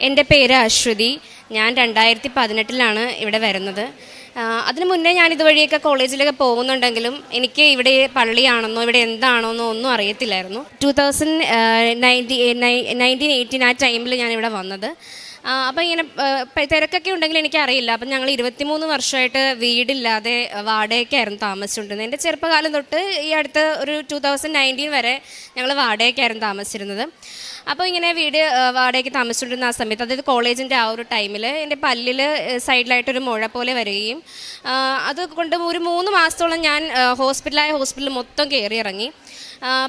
എൻ്റെ പേര് അശ്വതി. ഞാൻ 2018 ഇവിടെ വരുന്നത്. അതിനു മുന്നേ ഞാൻ ഇതുവഴിയൊക്കെ കോളേജിലൊക്കെ പോകുന്നുണ്ടെങ്കിലും എനിക്ക് ഇവിടെ പള്ളിയാണെന്നോ ഇവിടെ എന്താണെന്നോ ഒന്നും അറിയത്തില്ലായിരുന്നു. 1918 ആ ടൈമിൽ ഞാനിവിടെ വന്നത്. അപ്പോൾ ഇങ്ങനെ തിരക്കൊക്കെ ഉണ്ടെങ്കിൽ എനിക്കറിയില്ല. അപ്പം ഞങ്ങൾ 23 വർഷമായിട്ട് വീടില്ലാതെ വാടകയ്ക്കായിരുന്നു താമസിച്ചുകൊണ്ടിരുന്നത്. എൻ്റെ ചെറുപ്പകാലം തൊട്ട് ഈ അടുത്ത ഒരു 2019 വരെ ഞങ്ങൾ വാടകയ്ക്കായിരുന്നു താമസിച്ചിരുന്നത്. അപ്പോൾ ഇങ്ങനെ വീട് വാടകയ്ക്ക് താമസിച്ചുകൊണ്ടിരുന്ന ആ സമയത്ത്, അതായത് കോളേജിൻ്റെ ആ ഒരു ടൈമിൽ എൻ്റെ പല്ലിൽ സൈഡിലായിട്ടൊരു മുഴ പോലെ വരികയും അതുകൊണ്ട് ഒരു 3 മാസത്തോളം ഞാൻ ഹോസ്പിറ്റലിൽ മൊത്തം കയറി ഇറങ്ങി.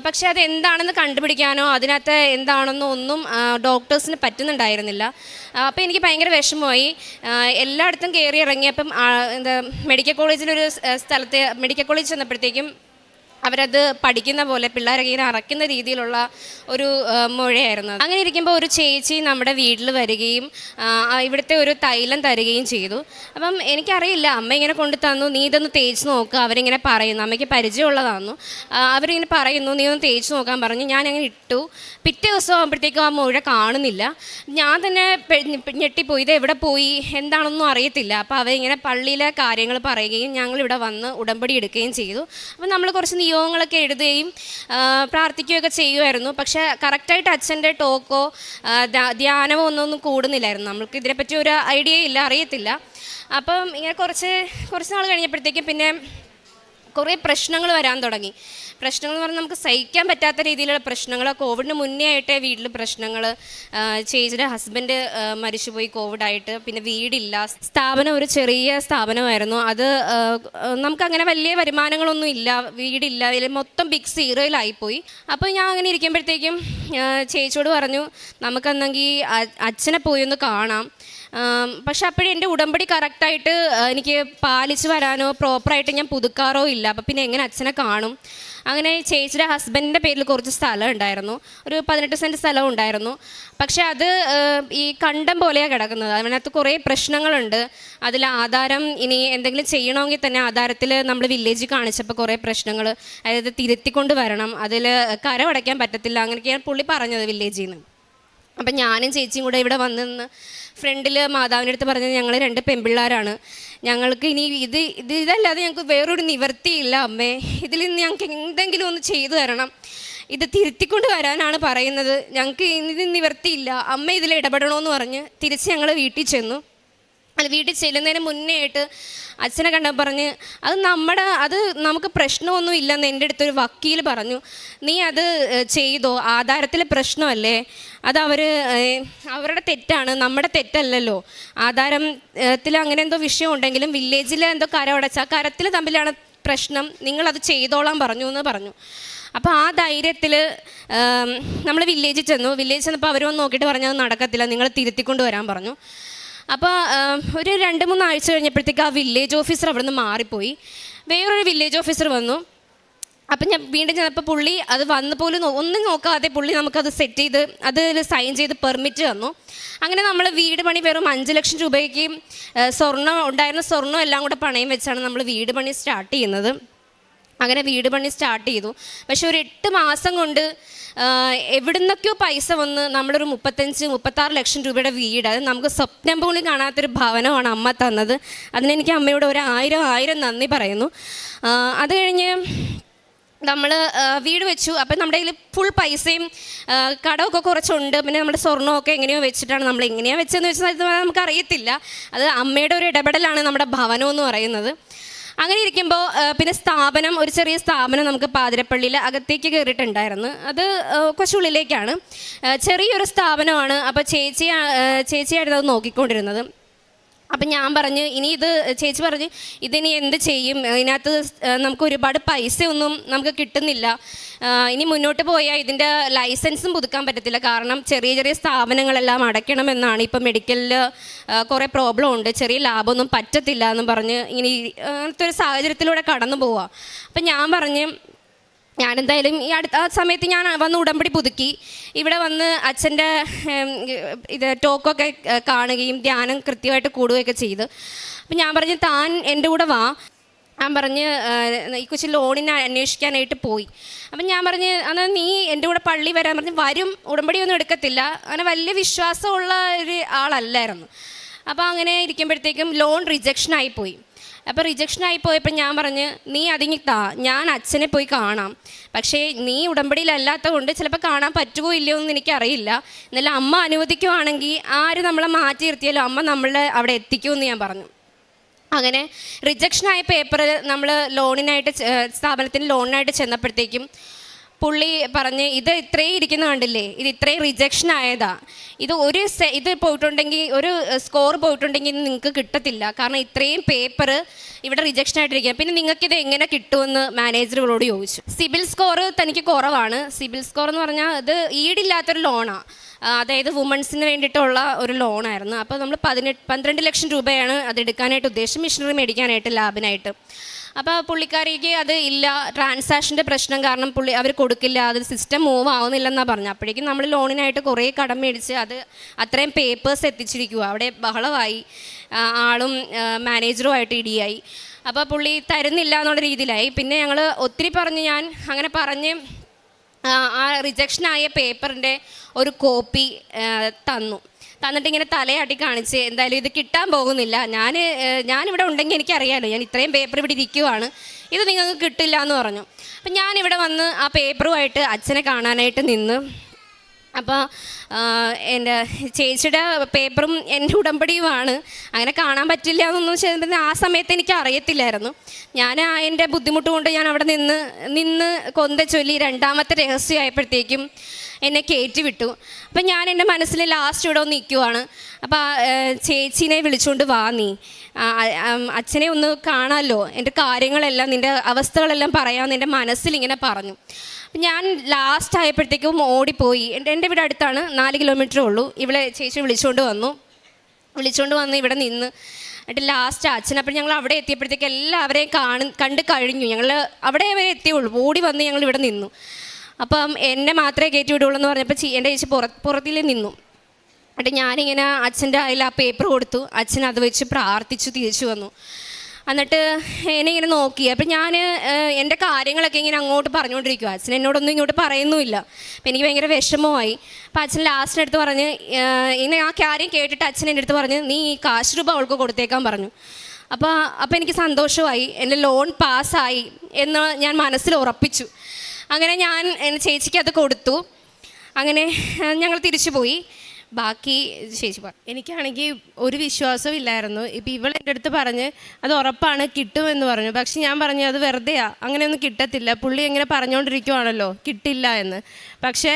പക്ഷേ അത് എന്താണെന്ന് കണ്ടുപിടിക്കാനോ അതിനകത്ത് എന്താണെന്നോ ഒന്നും ഡോക്ടേഴ്സിന് പറ്റുന്നുണ്ടായിരുന്നില്ല. അപ്പോൾ എനിക്ക് ഭയങ്കര വിഷമമായി. എല്ലായിടത്തും കയറി ഇറങ്ങിയപ്പം മെഡിക്കൽ കോളേജ് ചെന്നപ്പോഴത്തേക്കും അവരത് പഠിക്കുന്ന പോലെ പിള്ളേരൊക്കെ ഇങ്ങനെ അറയ്ക്കുന്ന രീതിയിലുള്ള ഒരു മുഴയായിരുന്നു. അങ്ങനെ ഇരിക്കുമ്പോൾ ഒരു ചേച്ചി നമ്മുടെ വീട്ടിൽ വരികയും ഇവിടുത്തെ ഒരു തൈലം തരികയും ചെയ്തു. അപ്പം എനിക്കറിയില്ല, അമ്മ ഇങ്ങനെ കൊണ്ടു തന്നു, നീ ഇതൊന്ന് തേച്ച് നോക്കുക. അവരിങ്ങനെ പറയുന്നു, അമ്മയ്ക്ക് പരിചയമുള്ളതാണെന്നു. അവരിങ്ങനെ പറയുന്നു, നീ ഒന്ന് തേച്ച് നോക്കാൻ പറഞ്ഞു. ഞാനങ്ങനെ ഇട്ടു. പിറ്റേ ദിവസം ആകുമ്പോഴത്തേക്കും ആ മുഴ കാണുന്നില്ല. ഞാൻ തന്നെ ഞെട്ടിപ്പോയി, ഇത് എവിടെ പോയി എന്താണെന്നൊന്നും അറിയത്തില്ല. അപ്പോൾ അവരിങ്ങനെ പള്ളിയിലെ കാര്യങ്ങൾ പറയുകയും ഞങ്ങളിവിടെ വന്ന് ഉടമ്പടി എടുക്കുകയും ചെയ്തു. അപ്പം നമ്മൾ കുറച്ച് നിയോഗങ്ങളൊക്കെ എഴുതുകയും പ്രാർത്ഥിക്കുകയൊക്കെ ചെയ്യുമായിരുന്നു. പക്ഷേ കറക്റ്റായിട്ട് അച്ഛൻ്റെ ടോക്കോ ധ്യാനമോ ഒന്നും കൂടുന്നില്ലായിരുന്നു. നമ്മൾക്ക് ഇതിനെപ്പറ്റി ഒരു ഐഡിയ ഇല്ല, അറിയത്തില്ല. അപ്പം ഇങ്ങനെ കുറച്ച് നാൾ കഴിഞ്ഞപ്പോഴത്തേക്കും പിന്നെ കുറേ പ്രശ്നങ്ങൾ വരാൻ തുടങ്ങി. പ്രശ്നങ്ങൾ എന്ന് പറഞ്ഞാൽ നമുക്ക് സഹിക്കാൻ പറ്റാത്ത രീതിയിലുള്ള പ്രശ്നങ്ങൾ. കോവിഡിന് മുന്നേ ആയിട്ടേ വീട്ടിൽ പ്രശ്നങ്ങൾ. ചേച്ചിയുടെ ഹസ്ബൻഡ് മരിച്ചുപോയി കോവിഡായിട്ട്. പിന്നെ വീടില്ല. സ്ഥാപനം ഒരു ചെറിയ സ്ഥാപനമായിരുന്നു. അത് നമുക്കങ്ങനെ വലിയ വരുമാനങ്ങളൊന്നും ഇല്ല, വീടില്ല, ഇതിൽ മൊത്തം ബിഗ് സീറോയിലായിപ്പോയി. അപ്പോൾ ഞാൻ അങ്ങനെ ഇരിക്കുമ്പോഴത്തേക്കും ചേച്ചിയോട് പറഞ്ഞു, നമുക്കെന്നെങ്കിൽ അച്ഛനെ പോയി ഒന്ന് കാണാം. പക്ഷെ അപ്പോഴും എൻ്റെ ഉടമ്പടി കറക്റ്റായിട്ട് എനിക്ക് പാലിച്ച് വരാനോ പ്രോപ്പറായിട്ട് ഞാൻ പുതുക്കാറോ ഇല്ല. അപ്പോൾ പിന്നെ എങ്ങനെ അച്ഛനെ കാണും? അങ്ങനെ ചേച്ചിയുടെ ഹസ്ബൻഡിൻ്റെ പേരിൽ കുറച്ച് സ്ഥലം ഉണ്ടായിരുന്നു, ഒരു 18 സെൻറ്റ് സ്ഥലം ഉണ്ടായിരുന്നു. പക്ഷെ അത് ഈ കണ്ടം പോലെയാണ് കിടക്കുന്നത്. അതിനകത്ത് കുറേ പ്രശ്നങ്ങളുണ്ട്. അതിൽ ആധാരം ഇനി എന്തെങ്കിലും ചെയ്യണമെങ്കിൽ തന്നെ ആധാരത്തിൽ നമ്മൾ വില്ലേജിൽ കാണിച്ചപ്പോൾ കുറേ പ്രശ്നങ്ങൾ, അതായത് തിരുത്തിക്കൊണ്ട് വരണം, അതിൽ കരമടയ്ക്കാൻ പറ്റത്തില്ല, അങ്ങനെയൊക്കെയാണ് പുള്ളി പറഞ്ഞത് വില്ലേജിൽ നിന്ന്. അപ്പം ഞാനും ചേച്ചിയും കൂടെ ഇവിടെ വന്ന് ഫ്രണ്ടിൽ മാതാവിൻ്റെ അടുത്ത് പറഞ്ഞത്, ഞങ്ങൾ 2 പെൺപിള്ളേരാണ്, ഞങ്ങൾക്ക് ഇനി ഇതല്ലാതെ ഞങ്ങൾക്ക് വേറൊരു നിവർത്തിയില്ല അമ്മേ, ഇതിൽ നിന്ന് ഞങ്ങൾക്ക് എന്തെങ്കിലും ഒന്ന് ചെയ്തു തരണം, ഇത് തിരുത്തിക്കൊണ്ട് വരാനാണ് പറയുന്നത്, ഞങ്ങൾക്ക് ഇതിന് നിവർത്തിയില്ല അമ്മ, ഇതിൽ ഇടപെടണമെന്ന് പറഞ്ഞ് തിരിച്ച് ഞങ്ങൾ വീട്ടിൽ ചെന്നു. വീട്ടിൽ ചെല്ലുന്നതിന് മുന്നേ ആയിട്ട് അച്ഛനെ കണ്ടപ്പോൾ പറഞ്ഞ്, അത് നമുക്ക് പ്രശ്നമൊന്നും ഇല്ലെന്ന് എൻ്റെ അടുത്തൊരു വക്കീൽ പറഞ്ഞു. നീ അത് ചെയ്തോ, ആധാരത്തിൽ പ്രശ്നമല്ലേ, അത് അവരുടെ തെറ്റാണ്, നമ്മുടെ തെറ്റല്ലല്ലോ. ആധാരത്തിൽ അങ്ങനെ എന്തോ വിഷയം ഉണ്ടെങ്കിലും വില്ലേജിൽ എന്തോ കരമടച്ച കരത്തിൽ തമ്മിലാണ് പ്രശ്നം, നിങ്ങളത് ചെയ്തോളാൻ എന്ന് പറഞ്ഞു. അപ്പോൾ ആ ധൈര്യത്തിൽ നമ്മൾ വില്ലേജിൽ ചെന്നപ്പോൾ അവർ വന്ന് നോക്കിയിട്ട് പറഞ്ഞു, അത് നടക്കത്തില്ല, നിങ്ങൾ തിരുത്തിക്കൊണ്ട് വരാൻ പറഞ്ഞു. അപ്പോൾ ഒരു 2-3 ആഴ്ച കഴിഞ്ഞപ്പോഴത്തേക്ക് ആ വില്ലേജ് ഓഫീസർ അവിടെ നിന്ന് മാറിപ്പോയി, വേറൊരു വില്ലേജ് ഓഫീസർ വന്നു. അപ്പം ഞാൻ വീണ്ടും ചെന്നപ്പോൾ പുള്ളി അത് വന്ന് പോലും ഒന്നും നോക്കാതെ പുള്ളി നമുക്കത് സെറ്റ് ചെയ്ത് അതിൽ സൈൻ ചെയ്ത് പെർമിറ്റ് തന്നു. അങ്ങനെ നമ്മൾ വീട് പണി വെറും 5 ലക്ഷം രൂപയ്ക്ക് ഉണ്ടായിരുന്ന സ്വർണ്ണം എല്ലാം കൂടെ പണയം വെച്ചാണ് നമ്മൾ വീട് പണി സ്റ്റാർട്ട് ചെയ്യുന്നത്. അങ്ങനെ വീട് പണി സ്റ്റാർട്ട് ചെയ്തു. പക്ഷെ ഒരു 8 മാസം കൊണ്ട് എവിടുന്നൊക്കെയോ പൈസ വന്ന് നമ്മളൊരു 35-36 ലക്ഷം രൂപയുടെ വീട്, അത് നമുക്ക് സ്വപ്നം പോലും കാണാത്തൊരു ഭവനമാണ് അമ്മ തന്നത്. അതിനെനിക്ക് അമ്മയോട് 1000 നന്ദി പറയുന്നു. അത് കഴിഞ്ഞ് നമ്മൾ വീട് വെച്ചു. അപ്പം നമ്മുടെ കയ്യിൽ ഫുൾ പൈസയും കടമൊക്കെ കുറച്ചുണ്ട്. പിന്നെ നമ്മുടെ സ്വർണ്ണമൊക്കെ എങ്ങനെയോ വെച്ചിട്ടാണ്, നമ്മൾ എങ്ങനെയാണ് വെച്ചതെന്ന് വെച്ചാൽ നമുക്കറിയത്തില്ല. അത് അമ്മയുടെ ഒരു ഇടപെടലാണ് നമ്മുടെ ഭവനം എന്ന് പറയുന്നത്. അങ്ങനെ ഇരിക്കുമ്പോൾ പിന്നെ ഒരു ചെറിയ സ്ഥാപനം നമുക്ക് പാതിരപ്പള്ളിയിൽ അകത്തേക്ക് കയറിയിട്ടുണ്ടായിരുന്നു. അത് കുറച്ചുള്ളിലേക്കാണ്, ചെറിയൊരു സ്ഥാപനമാണ്. അപ്പോൾ ചേച്ചിയായിരുന്നു അത് നോക്കിക്കൊണ്ടിരുന്നത്. അപ്പം ഞാൻ പറഞ്ഞു, ചേച്ചി പറഞ്ഞു, ഇതിനി എന്ത് ചെയ്യും, ഇതിനകത്ത് നമുക്ക് ഒരുപാട് പൈസയൊന്നും നമുക്ക് കിട്ടുന്നില്ല, ഇനി മുന്നോട്ട് പോയാൽ ഇതിൻ്റെ ലൈസൻസും പുതുക്കാൻ പറ്റത്തില്ല, കാരണം ചെറിയ സ്ഥാപനങ്ങളെല്ലാം അടയ്ക്കണമെന്നാണ്. ഇപ്പം മെഡിക്കലിൽ കുറേ പ്രോബ്ലം ഉണ്ട്, ചെറിയ ലാഭമൊന്നും പറ്റത്തില്ല എന്നും പറഞ്ഞ് ഇങ്ങനെ അങ്ങനത്തെ ഒരു സാഹചര്യത്തിലൂടെ കടന്നു പോവുക. അപ്പം ഞാൻ പറഞ്ഞ്, ഞാനെന്തായാലും ആ സമയത്ത് ഞാൻ വന്ന് ഉടമ്പടി പുതുക്കി ഇവിടെ വന്ന് അച്ഛൻ്റെ ടോക്കൊക്കെ കാണുകയും ധ്യാനം കൃത്യമായിട്ട് കൂടുകയൊക്കെ ചെയ്ത്. അപ്പം ഞാൻ പറഞ്ഞു, താൻ എൻ്റെ കൂടെ വാ, ഞാൻ പറഞ്ഞ് ഈ കൊച്ചു ലോണിനെ അന്വേഷിക്കാനായിട്ട് പോയി. അപ്പം ഞാൻ പറഞ്ഞ് എന്നാൽ നീ എൻ്റെ കൂടെ പള്ളി വരാൻ പറഞ്ഞ് വരും, ഉടമ്പടി ഒന്നും എടുക്കത്തില്ല. അങ്ങനെ വലിയ വിശ്വാസമുള്ള ഒരു ആളല്ലായിരുന്നു. അപ്പോൾ അങ്ങനെ ഇരിക്കുമ്പോഴത്തേക്കും ലോൺ റിജക്ഷനായി പോയി. അപ്പോൾ റിജക്ഷനായി പോയപ്പോൾ ഞാൻ പറഞ്ഞ് നീ അതിങ്ങി താ, ഞാൻ അച്ഛനെ പോയി കാണാം, പക്ഷേ നീ ഉടമ്പടിയിലല്ലാത്ത കൊണ്ട് ചിലപ്പോൾ കാണാൻ പറ്റുമോ ഇല്ലയോ എന്ന് എനിക്കറിയില്ല, എന്നാലും അമ്മ അനുവദിക്കുവാണെങ്കിൽ ആര് നമ്മളെ മാറ്റി നിർത്തിയാലും അമ്മ നമ്മളെ അവിടെ എത്തിക്കുമെന്ന് ഞാൻ പറഞ്ഞു. അങ്ങനെ റിജക്ഷനായ പേപ്പർ നമ്മൾ ലോണിനായിട്ട് സ്ഥാപനത്തിന് ലോണിനായിട്ട് ചെന്നപ്പോഴത്തേക്കും പുള്ളി പറഞ്ഞ് ഇത് ഇത്രയും ഇരിക്കുന്ന കണ്ടില്ലേ, ഇത് ഇത്രയും റിജക്ഷൻ ആയതാ, ഇത് ഇത് പോയിട്ടുണ്ടെങ്കിൽ ഒരു സ്കോർ പോയിട്ടുണ്ടെങ്കിൽ നിങ്ങൾക്ക് കിട്ടത്തില്ല, കാരണം ഇത്രയും പേപ്പർ ഇവിടെ റിജക്ഷൻ ആയിട്ടിരിക്കുക, പിന്നെ നിങ്ങൾക്കിത് എങ്ങനെ കിട്ടുമെന്ന് മാനേജറുകളോട് ചോദിച്ചു. സിബിൽ സ്കോർ തനിക്ക് കുറവാണ്. സിബിൽ സ്കോർ എന്ന് പറഞ്ഞാൽ ഇത് ഈടില്ലാത്തൊരു ലോണാണ്, അതായത് വുമൺസിന് വേണ്ടിയിട്ടുള്ള ഒരു ലോണായിരുന്നു. അപ്പോൾ നമ്മൾ 12 ലക്ഷം രൂപയാണ് അത് എടുക്കാനായിട്ട് ഉദ്ദേശിച്ചത്, മിഷനറി മേടിക്കാനായിട്ട് ലാബിനായിട്ട്. അപ്പോൾ പുള്ളിക്കാരിക്ക് അത് ഇല്ല, ട്രാൻസാക്ഷൻ്റെ പ്രശ്നം കാരണം അവർ കൊടുക്കില്ല, അത് സിസ്റ്റം മൂവ് ആവുന്നില്ലെന്നാണ് പറഞ്ഞു. അപ്പോഴേക്കും നമ്മൾ ലോണിനായിട്ട് കുറേ കടം മേടിച്ച് അത് അത്രയും പേപ്പേഴ്സ് എത്തിച്ചിരിക്കുക, അവിടെ ബഹളമായി, ആളും മാനേജറുമായിട്ട് ഇടിയായി. അപ്പോൾ പുള്ളി തരുന്നില്ല എന്നുള്ള രീതിയിലായി. പിന്നെ ഞങ്ങൾ ഒത്തിരി പറഞ്ഞ് ഞാൻ അങ്ങനെ പറഞ്ഞ് ആ റിജക്ഷനായ പേപ്പറിൻ്റെ ഒരു കോപ്പി തന്നിട്ട് ഇങ്ങനെ തലയാട്ടി കാണിച്ച് എന്തായാലും ഇത് കിട്ടാൻ പോകുന്നില്ല, ഞാനിവിടെ ഉണ്ടെങ്കിൽ എനിക്കറിയാമല്ലോ, ഞാൻ ഇത്രയും പേപ്പർ ഇവിടെ ഇരിക്കുവാണ്, ഇത് നിങ്ങൾക്ക് കിട്ടില്ല എന്ന് പറഞ്ഞു. അപ്പം ഞാനിവിടെ വന്ന് ആ പേപ്പറുമായിട്ട് അച്ഛനെ കാണാനായിട്ട് നിന്ന്. അപ്പോൾ എൻ്റെ ചേച്ചിയുടെ പേപ്പറും എൻ്റെ ഉടമ്പടിയുമാണ്, അങ്ങനെ കാണാൻ പറ്റില്ല എന്നൊന്നും ചെയ്തിട്ട് ആ സമയത്ത് എനിക്ക് അറിയത്തില്ലായിരുന്നു. ഞാൻ എൻ്റെ ബുദ്ധിമുട്ട് കൊണ്ട് ഞാൻ അവിടെ നിന്ന് കൊന്ത ചൊല്ലി രണ്ടാമത്തെ രഹസ്യമായപ്പോഴത്തേക്കും എന്നെ കയറ്റി വിട്ടു. അപ്പം ഞാൻ എൻ്റെ മനസ്സിൽ ലാസ്റ്റ് ഇവിടെ ഒന്ന് നിൽക്കുവാണ്. അപ്പോൾ ചേച്ചീനെ വിളിച്ചുകൊണ്ട് വാ, നീ അച്ഛനെ ഒന്ന് കാണാമല്ലോ, എൻ്റെ കാര്യങ്ങളെല്ലാം നിൻ്റെ അവസ്ഥകളെല്ലാം പറയാമെന്ന് എൻ്റെ മനസ്സിലിങ്ങനെ പറഞ്ഞു. ഞാൻ ലാസ്റ്റ് ആയപ്പോഴത്തേക്കും ഓടിപ്പോയി. എൻ്റെ വീട് അടുത്താണ്, 4 കിലോമീറ്ററേ ഉള്ളൂ. ഇവിടെ ചേച്ചി വിളിച്ചുകൊണ്ട് വന്ന് ഇവിടെ നിന്ന് എന്നിട്ട് ലാസ്റ്റ് അച്ഛൻ. അപ്പോൾ ഞങ്ങൾ അവിടെ എത്തിയപ്പോഴത്തേക്ക് എല്ലാവരെയും കണ്ട് കഴിഞ്ഞു, ഞങ്ങൾ അവിടെ വരെ എത്തിയുള്ളൂ. ഓടി വന്ന് ഞങ്ങൾ ഇവിടെ നിന്നു. അപ്പം എന്നെ മാത്രമേ കയറ്റി വിടുള്ളൂ എന്ന് പറഞ്ഞപ്പോൾ എൻ്റെ ചേച്ചി പുറത്തിൽ നിന്നു. എന്നിട്ട് ഞാനിങ്ങനെ അച്ഛൻ്റെ കയ്യിൽ ആ പേപ്പർ കൊടുത്തു, അച്ഛൻ അത് വെച്ച് പ്രാർത്ഥിച്ചു തിരിച്ചു വന്നു. എന്നിട്ട് എന്നെ ഇങ്ങനെ നോക്കി. അപ്പം ഞാൻ എൻ്റെ കാര്യങ്ങളൊക്കെ ഇങ്ങനെ അങ്ങോട്ട് പറഞ്ഞുകൊണ്ടിരിക്കുക, അച്ഛൻ എന്നോടൊന്നും ഇങ്ങോട്ട് പറയുന്നുമില്ല. അപ്പം എനിക്ക് ഭയങ്കര വിഷമമായി. അപ്പം അച്ഛൻ ലാസ്റ്റിനടുത്ത് പറഞ്ഞ് ഇങ്ങനെ ആ കാര്യം കേട്ടിട്ട് അച്ഛൻ എൻ്റെ അടുത്ത് പറഞ്ഞ് നീ ഈ കാശ് രൂപ അവൾക്ക് കൊടുത്തേക്കാൻ പറഞ്ഞു. അപ്പോൾ എനിക്ക് സന്തോഷമായി, എൻ്റെ ലോൺ പാസ്സായി എന്ന് ഞാൻ മനസ്സിൽ ഉറപ്പിച്ചു. അങ്ങനെ ഞാൻ എൻ്റെ ചേച്ചിക്ക് അത് കൊടുത്തു. അങ്ങനെ ഞങ്ങൾ തിരിച്ചു പോയി. ബാക്കി ചേച്ചി പറഞ്ഞു. എനിക്കാണെങ്കിൽ ഒരു വിശ്വാസവും ഇല്ലായിരുന്നു. ഇപ്പം ഇവൾ എൻ്റെ അടുത്ത് പറഞ്ഞ് അത് ഉറപ്പാണ് കിട്ടുമെന്ന് പറഞ്ഞു. പക്ഷെ ഞാൻ പറഞ്ഞു അത് വെറുതെയാണ്, അങ്ങനെയൊന്നും കിട്ടത്തില്ല, പുള്ളി എങ്ങനെ പറഞ്ഞുകൊണ്ടിരിക്കുവാണല്ലോ കിട്ടില്ല എന്ന്. പക്ഷേ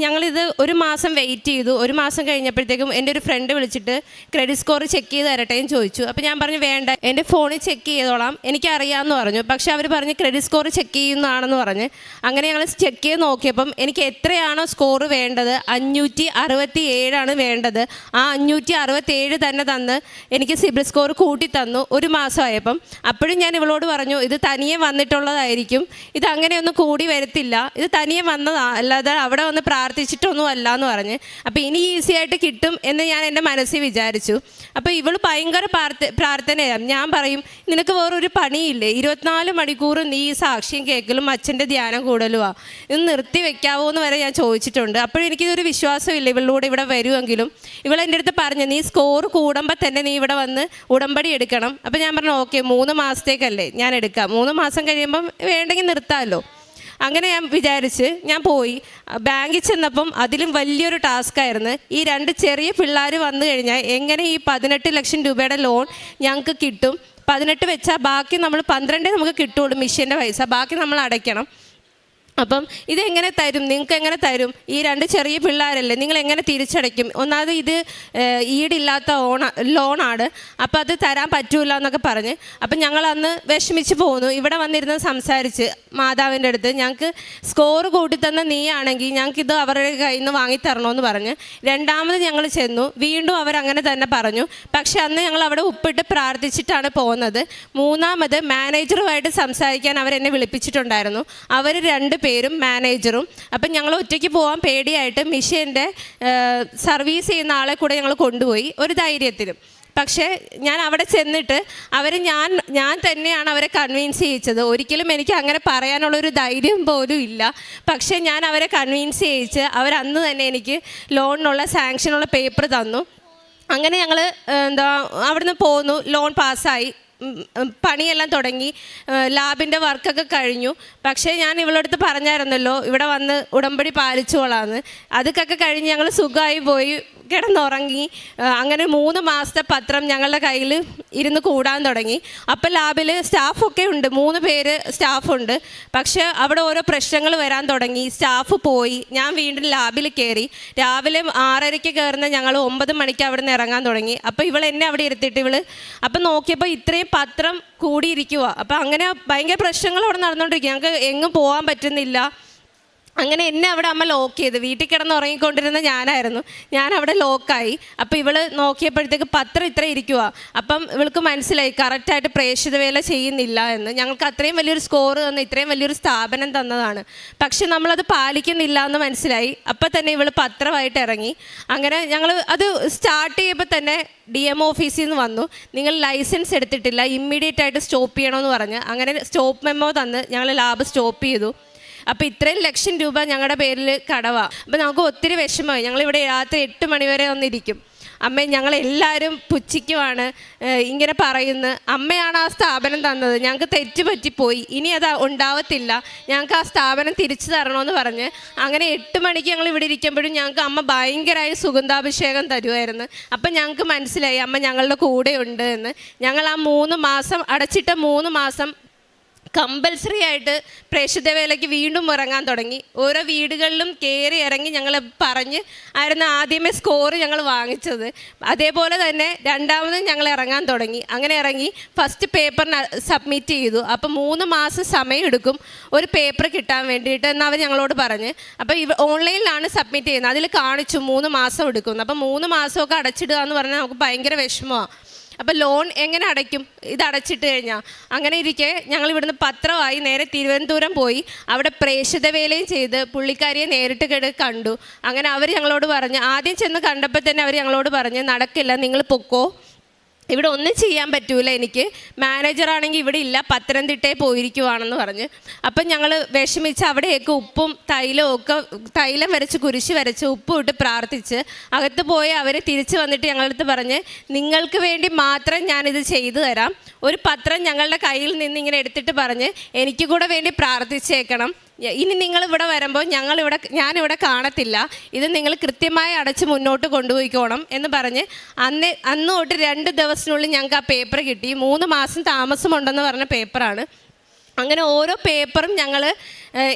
ഞങ്ങളിത് 1 മാസം വെയിറ്റ് ചെയ്തു. 1 മാസം കഴിഞ്ഞപ്പോഴത്തേക്കും എൻ്റെ ഒരു ഫ്രണ്ട് വിളിച്ചിട്ട് ക്രെഡിറ്റ് സ്കോർ ചെക്ക് ചെയ്ത് തരട്ടേന്ന് ചോദിച്ചു. അപ്പോൾ ഞാൻ പറഞ്ഞു വേണ്ട, എൻ്റെ ഫോണിൽ ചെക്ക് ചെയ്തോളാം, എനിക്കറിയാമെന്ന് പറഞ്ഞു. പക്ഷേ അവർ പറഞ്ഞ് ക്രെഡിറ്റ് സ്കോർ ചെക്ക് ചെയ്യുന്നതാണെന്ന് പറഞ്ഞ്. അങ്ങനെ ഞങ്ങൾ ചെക്ക് ചെയ്ത് നോക്കിയപ്പം എനിക്ക് എത്രയാണോ സ്കോർ വേണ്ടത് 567 വേണ്ടത്, ആ 567 തന്നെ തന്ന് എനിക്ക് സിബിൽ സ്കോർ കൂട്ടി തന്നു 1 മാസമായപ്പം. അപ്പോഴും ഞാൻ ഇവളോട് പറഞ്ഞു ഇത് തനിയെ വന്നിട്ടുള്ളതായിരിക്കും, ഇത് അങ്ങനെയൊന്നും കൂടി വരത്തില്ല, ഇത് തനിയെ വന്നതാ, അല്ലാതെ അവിടെ വന്ന് പ്രാർത്ഥിച്ചിട്ടൊന്നും അല്ല എന്ന് പറഞ്ഞ്. അപ്പോൾ ഇനി ഈസി ആയിട്ട് കിട്ടും എന്ന് ഞാൻ എൻ്റെ മനസ്സിൽ വിചാരിച്ചു. അപ്പോൾ ഇവൾ ഭയങ്കര പ്രാർത്ഥനയാണ്. ഞാൻ പറയും നിനക്ക് വേറൊരു പണിയില്ലേ, 24 മണിക്കൂർ നീ സാക്ഷ്യം കേൾക്കലും അച്ഛൻ്റെ ധ്യാനം കൂടലുമാണ്, ഇത് നിർത്തി വെക്കാവോ എന്ന് വരെ ഞാൻ ചോദിച്ചിട്ടുണ്ട്. അപ്പോഴെനിക്കിതൊരു വിശ്വാസമില്ല ഇവളിലൂടെ ഇവിടെ വരുമെങ്കിലും. ഇവളെൻ്റെ അടുത്ത് പറഞ്ഞു നീ സ്കോർ കൂടുമ്പോൾ തന്നെ നീ ഇവിടെ വന്ന് ഉടമ്പടി എടുക്കണം. അപ്പോൾ ഞാൻ പറഞ്ഞു ഓക്കെ 3 മാസത്തേക്കല്ലേ ഞാൻ എടുക്കാം, 3 മാസം കഴിയുമ്പം വേണ്ടെങ്കിൽ നിർത്താമല്ലോ. അങ്ങനെ ഞാൻ വിചാരിച്ച് ഞാൻ പോയി. ബാങ്കിൽ ചെന്നപ്പം അതിലും വലിയൊരു ടാസ്ക്കായിരുന്നു. ഈ 2 ചെറിയ പിള്ളേർ വന്നു കഴിഞ്ഞാൽ എങ്ങനെ ഈ 18 ലക്ഷം രൂപയുടെ ലോൺ ഞങ്ങൾക്ക് കിട്ടും. 18 വെച്ചാൽ ബാക്കി നമ്മൾ 12 നമുക്ക് കിട്ടുള്ളൂ മിഷ്യൻ്റെ പൈസ, ബാക്കി നമ്മൾ അടയ്ക്കണം. അപ്പം ഇതെങ്ങനെ തരും, നിങ്ങൾക്ക് എങ്ങനെ തരും, ഈ 2 ചെറിയ പിള്ളേരല്ലേ, നിങ്ങൾ എങ്ങനെ തിരിച്ചടയ്ക്കും, ഒന്നാമത് ഇത് ഈടില്ലാത്ത ലോണാണ്, അപ്പം അത് തരാൻ പറ്റൂല എന്നൊക്കെ പറഞ്ഞ്. അപ്പം ഞങ്ങൾ അന്ന് വിഷമിച്ച് പോന്നു. ഇവിടെ വന്നിരുന്ന് സംസാരിച്ച് മാതാവിൻ്റെ അടുത്ത് ഞങ്ങൾക്ക് സ്കോർ കൂട്ടി തന്ന നീ ആണെങ്കിൽ ഞങ്ങൾക്കിത് അവരുടെ കയ്യിൽ നിന്ന് വാങ്ങിത്തരണമെന്ന് പറഞ്ഞ്. രണ്ടാമത് ഞങ്ങൾ ചെന്നു, വീണ്ടും അവരങ്ങനെ തന്നെ പറഞ്ഞു. പക്ഷെ അന്ന് ഞങ്ങൾ അവിടെ ഉപ്പിട്ട് പ്രാർത്ഥിച്ചിട്ടാണ് പോകുന്നത്. മൂന്നാമത് മാനേജറുമായിട്ട് സംസാരിക്കാൻ അവരെന്നെ വിളിപ്പിച്ചിട്ടുണ്ടായിരുന്നു. അവർ 2 പേരും മാനേജറും. അപ്പം ഞങ്ങൾ ഒറ്റയ്ക്ക് പോകാൻ പേടിയായിട്ട് മിഷ്യൻ്റെ സർവീസ് ചെയ്യുന്ന ആളെ കൂടെ ഞങ്ങൾ കൊണ്ടുപോയി ഒരു ധൈര്യത്തിലും. പക്ഷേ ഞാൻ അവിടെ ചെന്നിട്ട് ഞാൻ തന്നെയാണ് അവരെ കൺവിൻസ് ചെയ്യിച്ചത്. ഒരിക്കലും എനിക്ക് അങ്ങനെ പറയാനുള്ളൊരു ധൈര്യം പോലും ഇല്ല. പക്ഷേ ഞാൻ അവരെ കൺവിൻസ് ചെയ്യിച്ച് അവരന്ന് തന്നെ എനിക്ക് ലോണിനുള്ള സാങ്ഷനുള്ള പേപ്പർ തന്നു. അങ്ങനെ ഞങ്ങൾ അവിടുന്ന് പോന്നു, ലോൺ പാസ്സായി, പണിയെല്ലാം തുടങ്ങി, ലാബിൻ്റെ വർക്കൊക്കെ കഴിഞ്ഞു. പക്ഷേ ഞാൻ ഇവളടുത്ത് പറഞ്ഞായിരുന്നല്ലോ ഇവിടെ വന്ന് ഉടമ്പടി പാലിച്ചോളാന്ന്. അതൊക്കെ കഴിഞ്ഞ് ഞങ്ങൾ സുഖമായി പോയി കിടന്നുറങ്ങി. അങ്ങനെ 3 മാസത്തെ പത്രം ഞങ്ങളുടെ കയ്യിൽ ഇരുന്ന് കൂടാൻ തുടങ്ങി. അപ്പം ലാബിൽ സ്റ്റാഫൊക്കെ ഉണ്ട്, 3 പേര് സ്റ്റാഫുണ്ട്. പക്ഷേ അവിടെ ഓരോ പ്രശ്നങ്ങൾ വരാൻ തുടങ്ങി, സ്റ്റാഫ് പോയി. ഞാൻ വീണ്ടും ലാബിൽ കയറി. രാവിലെ 6:30 കയറുന്ന ഞങ്ങൾ 9 മണിക്ക് അവിടെ നിന്ന് ഇറങ്ങാൻ തുടങ്ങി. അപ്പോൾ ഇവൾ എന്നെ അവിടെ ഇരുത്തിയിട്ട് അപ്പം നോക്കിയപ്പോൾ ഇത്രയും പത്രം കൂടിയിരിക്കുക. അപ്പം അങ്ങനെ ഭയങ്കര പ്രശ്നങ്ങൾ അവിടെ നടന്നുകൊണ്ടിരിക്കുക. ഞങ്ങൾക്ക് എങ്ങും പോകാൻ പറ്റുന്നില്ല. അങ്ങനെ എന്നെ അവിടെ അമ്മ ലോക്ക് ചെയ്ത്, വീട്ടിൽ കിടന്ന് ഉറങ്ങിക്കൊണ്ടിരുന്ന ഞാൻ അവിടെ ലോക്കായി. അപ്പോൾ ഇവള് നോക്കിയപ്പോഴത്തേക്ക് പത്രം ഇത്ര ഇരിക്കുക. അപ്പം ഇവൾക്ക് മനസ്സിലായി കറക്റ്റായിട്ട് പ്രേക്ഷിത വേല ചെയ്യുന്നില്ല എന്ന്. ഞങ്ങൾക്ക് അത്രയും വലിയൊരു സ്കോർ തന്ന്, ഇത്രയും വലിയൊരു സ്ഥാപനം തന്നതാണ്, പക്ഷെ നമ്മളത് പാലിക്കുന്നില്ല എന്ന് മനസ്സിലായി. അപ്പം തന്നെ ഇവൾ പത്രമായിട്ട് ഇറങ്ങി. അങ്ങനെ ഞങ്ങൾ അത് സ്റ്റാർട്ട് ചെയ്യുമ്പോൾ തന്നെ DMO ഓഫീസിൽ നിന്ന് വന്നു, നിങ്ങൾ ലൈസൻസ് എടുത്തിട്ടില്ല, ഇമ്മീഡിയറ്റ് ആയിട്ട് സ്റ്റോപ്പ് ചെയ്യണമെന്ന് പറഞ്ഞ് അങ്ങനെ സ്റ്റോപ്പ് മെമ്മോ തന്ന് ഞങ്ങൾ ലാബ് സ്റ്റോപ്പ് ചെയ്തു. അപ്പോൾ ഇത്രയും ലക്ഷം രൂപ ഞങ്ങളുടെ പേരിൽ കടവാണ്. അപ്പോൾ നമുക്ക് ഒത്തിരി വിഷമമായി. ഞങ്ങളിവിടെ രാത്രി 8 മണി വരെ വന്നിരിക്കും. അമ്മ ഞങ്ങളെല്ലാവരും പുച്ഛിക്കുവാണ്, ഇങ്ങനെ പറയുന്നു, അമ്മയാണ് ആ സ്ഥാപനം തന്നത്, ഞങ്ങൾക്ക് തെറ്റുപറ്റിപ്പോയി, ഇനി അത് ഉണ്ടാവത്തില്ല, ഞങ്ങൾക്ക് ആ സ്ഥാപനം തിരിച്ചു തരണമെന്ന് പറഞ്ഞ് അങ്ങനെ 8 മണിക്ക് ഞങ്ങൾ ഇവിടെ ഇരിക്കുമ്പോഴും ഞങ്ങൾക്ക് അമ്മ ഭയങ്കരമായി സുഗന്ധാഭിഷേകം തരുമായിരുന്നു. അപ്പം ഞങ്ങൾക്ക് മനസ്സിലായി അമ്മ ഞങ്ങളുടെ കൂടെ ഉണ്ട് എന്ന്. ഞങ്ങൾ ആ 3 മാസം അടച്ചിട്ട 3 മാസം കമ്പൽസറി ആയിട്ട് പ്രേക്ഷിത വേലയ്ക്ക് വീണ്ടും ഇറങ്ങാൻ തുടങ്ങി. ഓരോ വീടുകളിലും കയറി ഇറങ്ങി ഞങ്ങൾ പറഞ്ഞ് ആയിരുന്നു ആദ്യമേ സ്കോർ ഞങ്ങൾ വാങ്ങിച്ചത്. അതേപോലെ തന്നെ രണ്ടാമതും ഞങ്ങൾ ഇറങ്ങാൻ തുടങ്ങി. അങ്ങനെ ഇറങ്ങി ഫസ്റ്റ് പേപ്പറിന് സബ്മിറ്റ് ചെയ്തു. അപ്പോൾ 3 മാസം സമയം എടുക്കും ഒരു പേപ്പർ കിട്ടാൻ വേണ്ടിയിട്ട് എന്ന് അവർ ഞങ്ങളോട് പറഞ്ഞ്. അപ്പോൾ ഓൺലൈനിലാണ് സബ്മിറ്റ് ചെയ്യുന്നത്. അതിൽ കാണിച്ചു 3 മാസം എടുക്കുന്നു. അപ്പോൾ 3 മാസമൊക്കെ അടച്ചിടുക എന്ന് പറഞ്ഞാൽ നമുക്ക് ഭയങ്കര വിഷമമാണ്. അപ്പോൾ ലോൺ എങ്ങനെ അടയ്ക്കും ഇത് അടച്ചിട്ട് കഴിഞ്ഞാൽ? അങ്ങനെ ഇരിക്കെ ഞങ്ങൾ ഇവിടുന്ന് പത്രമായി നേരെ തിരുവനന്തപുരം പോയി. അവിടെ പ്രേക്ഷിത വേലയും ചെയ്ത് പുള്ളിക്കാരിയെ നേരിട്ട് കണ്ടു. അങ്ങനെ അവർ ഞങ്ങളോട് പറഞ്ഞ്, ആദ്യം ചെന്ന് കണ്ടപ്പോൾ തന്നെ അവർ ഞങ്ങളോട് പറഞ്ഞ് നടക്കില്ല, നിങ്ങൾ പൊക്കോ, ഇവിടെ ഒന്നും ചെയ്യാൻ പറ്റൂല, എനിക്ക് മാനേജറാണെങ്കിൽ ഇവിടെ ഇല്ല, പത്തനംതിട്ടയിൽ പോയിരിക്കുവാണെന്ന് പറഞ്ഞ്. അപ്പം ഞങ്ങൾ വിഷമിച്ച് അവിടെയൊക്കെ ഉപ്പും തൈലം വരച്ച് കുരിശ് വരച്ച് ഉപ്പും ഇട്ട് പ്രാർത്ഥിച്ച് അകത്ത് പോയി അവർ തിരിച്ച് വന്നിട്ട് ഞങ്ങളടുത്ത് പറഞ്ഞ്, നിങ്ങൾക്ക് വേണ്ടി മാത്രം ഞാനിത് ചെയ്തു തരാം, ഒരു പത്രം ഞങ്ങളുടെ കയ്യിൽ നിന്ന് ഇങ്ങനെ എടുത്തിട്ട് പറഞ്ഞ് എനിക്ക് കൂടെ വേണ്ടി പ്രാർത്ഥിച്ചേക്കണം, ഇനി നിങ്ങളിവിടെ വരുമ്പോൾ ഞാനിവിടെ കാണത്തില്ല, ഇത് നിങ്ങൾ കൃത്യമായി അടച്ച് മുന്നോട്ട് കൊണ്ടുപോയിക്കോണം എന്ന് പറഞ്ഞ് അന്ന് തൊട്ട് 2 ദിവസത്തിനുള്ളിൽ ഞങ്ങൾക്ക് ആ പേപ്പർ കിട്ടി. 3 മാസം താമസമുണ്ടെന്ന് പറഞ്ഞ പേപ്പറാണ്. അങ്ങനെ ഓരോ പേപ്പറും ഞങ്ങൾ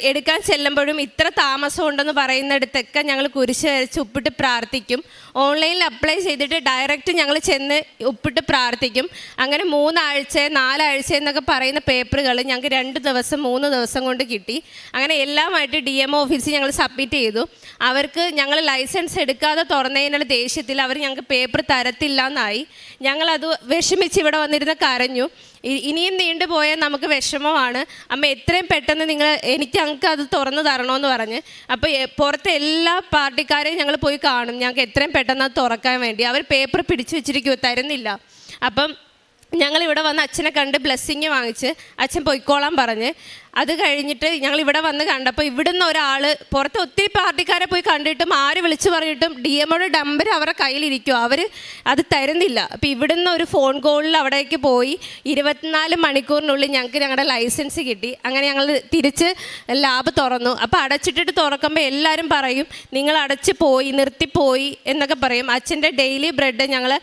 എടുക്കാൻ ചെല്ലുമ്പോഴും ഇത്ര താമസം ഉണ്ടെന്ന് പറയുന്നിടത്തൊക്കെ ഞങ്ങൾ കുരിശ് വരച്ച് ഉപ്പിട്ട് പ്രാർത്ഥിക്കും. ഓൺലൈനിൽ അപ്ലൈ ചെയ്തിട്ട് ഡയറക്റ്റ് ഞങ്ങൾ ചെന്ന് ഉപ്പിട്ട് പ്രാർത്ഥിക്കും. അങ്ങനെ 3 ആഴ്ച 4 ആഴ്ച എന്നൊക്കെ പറയുന്ന പേപ്പറുകൾ ഞങ്ങൾക്ക് 2 ദിവസം 3 ദിവസം കൊണ്ട് കിട്ടി. അങ്ങനെ എല്ലാമായിട്ട് DMO ഓഫീസിൽ ഞങ്ങൾ സബ്മിറ്റ് ചെയ്തു. അവർക്ക് ഞങ്ങൾ ലൈസൻസ് എടുക്കാതെ തുറന്നതിനുള്ള ദേഷ്യത്തിൽ അവർ ഞങ്ങൾക്ക് പേപ്പർ തരത്തില്ല എന്നായി. ഞങ്ങളത് വിഷമിച്ച് ഇവിടെ വന്നിരുന്ന് കരഞ്ഞു. ഇനിയും നീണ്ടുപോയാൽ നമുക്ക് വിഷമമാണ്, അമ്മ എത്രയും പെട്ടെന്ന് ഞങ്ങൾക്ക് അത് തുറന്നു തരണമെന്ന് പറഞ്ഞ്. അപ്പോൾ പുറത്തെ എല്ലാ പാർട്ടിക്കാരെയും ഞങ്ങൾ പോയി കാണും, ഞങ്ങൾക്ക് എത്രയും പെട്ടെന്ന് അത് തുറക്കാൻ വേണ്ടി. അവർ പേപ്പർ പിടിച്ചു വെച്ചിരിക്കുമോ, തരുന്നില്ല. അപ്പം ഞങ്ങളിവിടെ വന്ന് അച്ഛനെ കണ്ട് ബ്ലെസ്സിങ് വാങ്ങിച്ച് അച്ഛൻ പൊയ്ക്കോളാൻ പറഞ്ഞ്. അത് കഴിഞ്ഞിട്ട് ഞങ്ങൾ ഇവിടെ വന്ന് കണ്ടപ്പോൾ ഇവിടുന്ന് ഒരാൾ, പുറത്ത് ഒത്തിരി പാർട്ടിക്കാരെ പോയി കണ്ടിട്ടും ആര് വിളിച്ചു പറഞ്ഞിട്ടും DMOയുടെ നമ്പർ അവരുടെ കയ്യിലിരിക്കും, അവർ അത് തരുന്നില്ല. അപ്പോൾ ഇവിടുന്ന് ഒരു ഫോൺ കോളിൽ അവിടേക്ക് പോയി 24 മണിക്കൂറിനുള്ളിൽ ഞങ്ങളുടെ ലൈസൻസ് കിട്ടി. അങ്ങനെ ഞങ്ങൾ തിരിച്ച് ലാബ് തുറന്നു. അപ്പോൾ അടച്ചിട്ടിട്ട് തുറക്കുമ്പോൾ എല്ലാവരും പറയും നിങ്ങൾ അടച്ച് പോയി, നിർത്തിപ്പോയി എന്നൊക്കെ പറയും. അച്ഛൻ്റെ ഡെയിലി ബ്രെഡ് ഞങ്ങൾ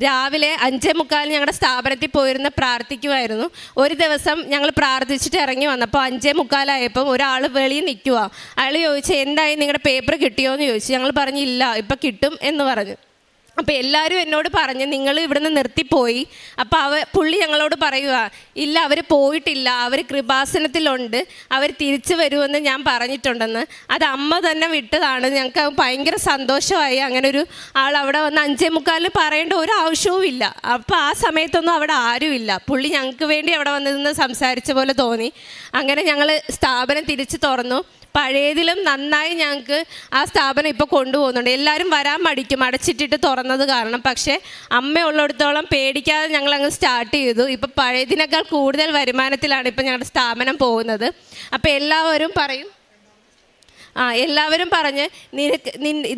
രാവിലെ 5:45 ഞങ്ങളുടെ സ്ഥാപനത്തിൽ പോയിരുന്ന് പ്രാർത്ഥിക്കുമായിരുന്നു. ഒരു ദിവസം ഞങ്ങൾ പ്രാർത്ഥിച്ചിട്ട് ഇറങ്ങി വന്നപ്പോൾ 5:45 ഒരാൾ വെളിയിൽ നിൽക്കുക. അയാൾ ചോദിച്ചു, എന്തായി നിങ്ങളുടെ പേപ്പർ കിട്ടിയോ എന്ന് ചോദിച്ചു. ഞങ്ങൾ പറഞ്ഞു ഇല്ല, ഇപ്പം കിട്ടും എന്ന് പറഞ്ഞു. അപ്പോൾ എല്ലാവരും എന്നോട് പറഞ്ഞ് നിങ്ങൾ ഇവിടുന്ന് നിർത്തിപ്പോയി. അപ്പോൾ പുള്ളി ഞങ്ങളോട് പറയുക, ഇല്ല അവർ പോയിട്ടില്ല, അവർ കൃപാസനത്തിലുണ്ട്, അവർ തിരിച്ചു വരുമെന്ന് ഞാൻ പറഞ്ഞിട്ടുണ്ടെന്ന്. അത് അമ്മ തന്നെ വിട്ടതാണ്. ഞങ്ങൾക്ക് ഭയങ്കര സന്തോഷമായി. അങ്ങനെ ഒരു ആൾ അവിടെ വന്ന് 5:45 പറയേണ്ട ഒരു ആവശ്യവും ഇല്ല. അപ്പോൾ ആ സമയത്തൊന്നും അവിടെ ആരുമില്ല. പുള്ളി ഞങ്ങൾക്ക് വേണ്ടി അവിടെ വന്നിരുന്ന് സംസാരിച്ച പോലെ തോന്നി. അങ്ങനെ ഞങ്ങൾ സ്ഥാപനം തിരിച്ച് തുറന്നു. പഴയതിലും നന്നായി ഞങ്ങൾക്ക് ആ സ്ഥാപനം ഇപ്പോൾ കൊണ്ടുപോകുന്നുണ്ട്. എല്ലാവരും വരാൻ മടിക്കും അടച്ചിട്ടിട്ട് തുറന്നത് കാരണം. പക്ഷേ അമ്മയുള്ളിടത്തോളം പേടിക്കാതെ ഞങ്ങളങ്ങ് സ്റ്റാർട്ട് ചെയ്തു. ഇപ്പോൾ പഴയതിനേക്കാൾ കൂടുതൽ വരുമാനത്തിലാണ് ഇപ്പോൾ ഞങ്ങളുടെ സ്ഥാപനം പോകുന്നത്. അപ്പോൾ എല്ലാവരും പറയും എല്ലാവരും പറഞ്ഞ്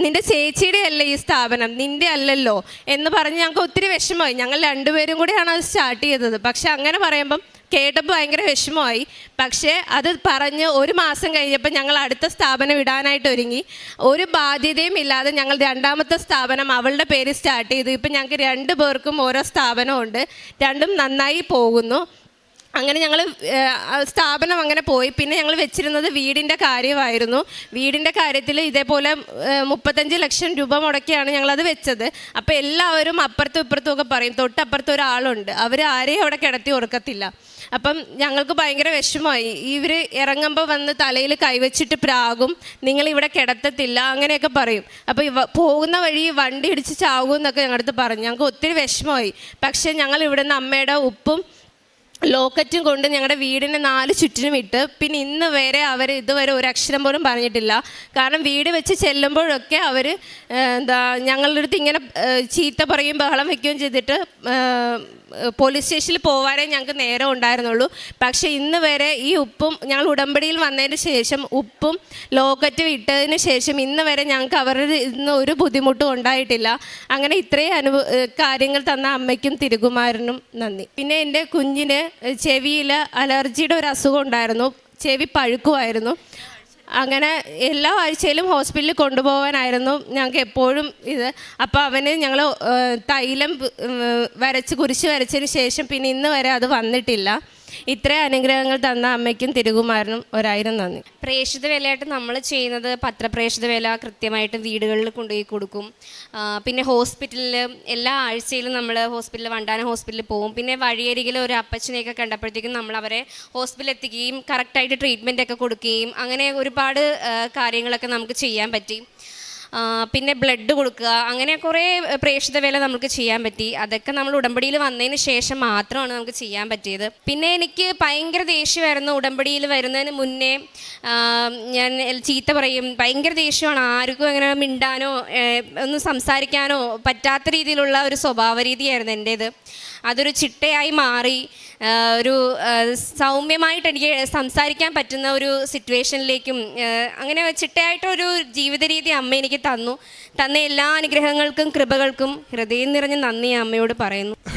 നിന്റെ ചേച്ചിയുടെ അല്ലേ ഈ സ്ഥാപനം, നിന്റെ അല്ലല്ലോ എന്ന് പറഞ്ഞ് ഞങ്ങൾക്ക് ഒത്തിരി വിഷമമായി. ഞങ്ങൾ രണ്ടുപേരും കൂടെയാണ് അത് സ്റ്റാർട്ട് ചെയ്തത്. പക്ഷെ അങ്ങനെ പറയുമ്പം കേട്ടപ്പോൾ ഭയങ്കര വിഷമമായി. പക്ഷേ അത് പറഞ്ഞ് ഒരു മാസം കഴിഞ്ഞപ്പോൾ ഞങ്ങൾ അടുത്ത സ്ഥാപനം ഇടാനായിട്ട് ഒരുങ്ങി. ഒരു ബാധ്യതയും ഇല്ലാതെ ഞങ്ങൾ രണ്ടാമത്തെ സ്ഥാപനം അവളുടെ പേര് സ്റ്റാർട്ട് ചെയ്തു. ഇപ്പം ഞങ്ങൾക്ക് 2 പേർക്കും ഓരോ സ്ഥാപനമുണ്ട്, രണ്ടും നന്നായി പോകുന്നു. അങ്ങനെ ഞങ്ങൾ സ്ഥാപനം അങ്ങനെ പോയി. പിന്നെ ഞങ്ങൾ വെച്ചിരുന്നത് വീടിൻ്റെ കാര്യമായിരുന്നു. വീടിൻ്റെ കാര്യത്തിൽ ഇതേപോലെ 35 ലക്ഷം രൂപ മുടക്കിയാണ് ഞങ്ങളത് വെച്ചത്. അപ്പോൾ എല്ലാവരും അപ്പുറത്തും ഇപ്പുറത്തും ഒക്കെ പറയും, തൊട്ടപ്പുറത്ത് ഒരാളുണ്ട്, അവർ ആരെയും അവിടെ കിടത്തി ഉറക്കത്തില്ല. അപ്പം ഞങ്ങൾക്ക് ഭയങ്കര വിഷമമായി. ഇവർ ഇറങ്ങുമ്പോൾ വന്ന് തലയിൽ കൈവച്ചിട്ട് പ്രാകും, നിങ്ങളിവിടെ കിടത്തത്തില്ല, അങ്ങനെയൊക്കെ പറയും. അപ്പോൾ പോകുന്ന വഴി വണ്ടി ഇടിച്ച് ചാകും എന്നൊക്കെ ഞങ്ങളുടെ അടുത്ത് പറഞ്ഞു. ഞങ്ങൾക്ക് ഒത്തിരി വിഷമമായി. പക്ഷേ ഞങ്ങൾ ഇവിടുന്ന് അമ്മയുടെ ഉപ്പും ലോക്കറ്റും കൊണ്ട് ഞങ്ങളുടെ വീടിന് 4 ചുറ്റിനും ഇട്ട്. പിന്നെ ഇന്ന് വരെ അവർ ഇതുവരെ ഒരു അക്ഷരം പോലും പറഞ്ഞിട്ടില്ല. കാരണം വീട് വെച്ച് ചെല്ലുമ്പോഴൊക്കെ അവർ ഞങ്ങളുടെ അടുത്ത് ഇങ്ങനെ ചീത്ത പറയും, ബഹളം വയ്ക്കുകയും ചെയ്തിട്ട് പോലീസ് സ്റ്റേഷനിൽ പോകാനേ ഞങ്ങൾക്ക് നേരം ഉണ്ടായിരുന്നുള്ളൂ. പക്ഷേ ഇന്ന് വരെ ഈ ഉപ്പും ഞങ്ങൾ ഉടമ്പടിയിൽ വന്നതിന് ശേഷം ഉപ്പും ലോക്കറ്റും ഇട്ടതിന് ശേഷം ഇന്ന് വരെ ഞങ്ങൾക്ക് അവരുടെ ഇന്ന് ഒരു ബുദ്ധിമുട്ടും ഉണ്ടായിട്ടില്ല. അങ്ങനെ ഇത്രയും കാര്യങ്ങൾ തന്ന അമ്മയ്ക്കും തിരുകുമാരനും നന്ദി. പിന്നെ എൻ്റെ കുഞ്ഞിന് ചെവിയിൽ അലർജിയുടെ ഒരു അസുഖം ഉണ്ടായിരുന്നു, ചെവി പഴുക്കുമായിരുന്നു. അങ്ങനെ എല്ലാ ആഴ്ചയിലും ഹോസ്പിറ്റലിൽ കൊണ്ടുപോകാനായിരുന്നു ഞങ്ങൾക്ക് എപ്പോഴും ഇത്. അപ്പോൾ അവന് ഞങ്ങൾ തൈലം കുരിശ് വരച്ചതിന് ശേഷം പിന്നെ ഇന്ന് വരെ അത് വന്നിട്ടില്ല. ഇത്രയും അനുഗ്രഹങ്ങൾ തന്ന അമ്മയ്ക്കും തിരുകുമാരനും 1000 നന്ദി. പ്രേക്ഷിത വേലയായിട്ട് നമ്മൾ ചെയ്യുന്നത് പത്രപ്രേക്ഷിത വേല കൃത്യമായിട്ട് വീടുകളിൽ കൊണ്ടുപോയി കൊടുക്കും. പിന്നെ ഹോസ്പിറ്റലിൽ എല്ലാ ആഴ്ചയിലും നമ്മൾ വണ്ടാനം ഹോസ്പിറ്റലിൽ പോകും. പിന്നെ വഴിയരികിൽ ഒരു അപ്പച്ചനെയൊക്കെ കണ്ടപ്പോഴത്തേക്കും നമ്മൾ അവരെ ഹോസ്പിറ്റലിൽ എത്തിക്കുകയും കറക്റ്റായിട്ട് ട്രീറ്റ്മെൻ്റ് ഒക്കെ കൊടുക്കുകയും അങ്ങനെ ഒരുപാട് കാര്യങ്ങളൊക്കെ നമുക്ക് ചെയ്യാൻ പറ്റി. പിന്നെ ബ്ലഡ് കൊടുക്കുക, അങ്ങനെ കുറേ പ്രേക്ഷിത വേല നമുക്ക് ചെയ്യാൻ പറ്റി. അതൊക്കെ നമ്മൾ ഉടമ്പടിയിൽ വന്നതിന് ശേഷം മാത്രമാണ് നമുക്ക് ചെയ്യാൻ പറ്റിയത്. പിന്നെ എനിക്ക് ഭയങ്കര ദേഷ്യമായിരുന്നു. ഉടമ്പടിയിൽ വരുന്നതിന് മുന്നേ ഞാൻ ചീത്ത പറയും, ഭയങ്കര ദേഷ്യമാണ്. ആർക്കും അങ്ങനെ മിണ്ടാനോ ഒന്നും സംസാരിക്കാനോ പറ്റാത്ത രീതിയിലുള്ള ഒരു സ്വഭാവ രീതിയായിരുന്നു എൻ്റേത്. അതൊരു ചിട്ടയായി മാറി ഒരു സൗമ്യമായിട്ട് എനിക്ക് സംസാരിക്കാൻ പറ്റുന്ന ഒരു സിറ്റുവേഷനിലേക്കും അങ്ങനെ ചിട്ടയായിട്ടൊരു ജീവിത രീതി അമ്മ എനിക്ക് തന്ന എല്ലാ അനുഗ്രഹങ്ങൾക്കും കൃപകൾക്കും ഹൃദയം നിറഞ്ഞ നന്ദി അമ്മയോട് പറയുന്നു.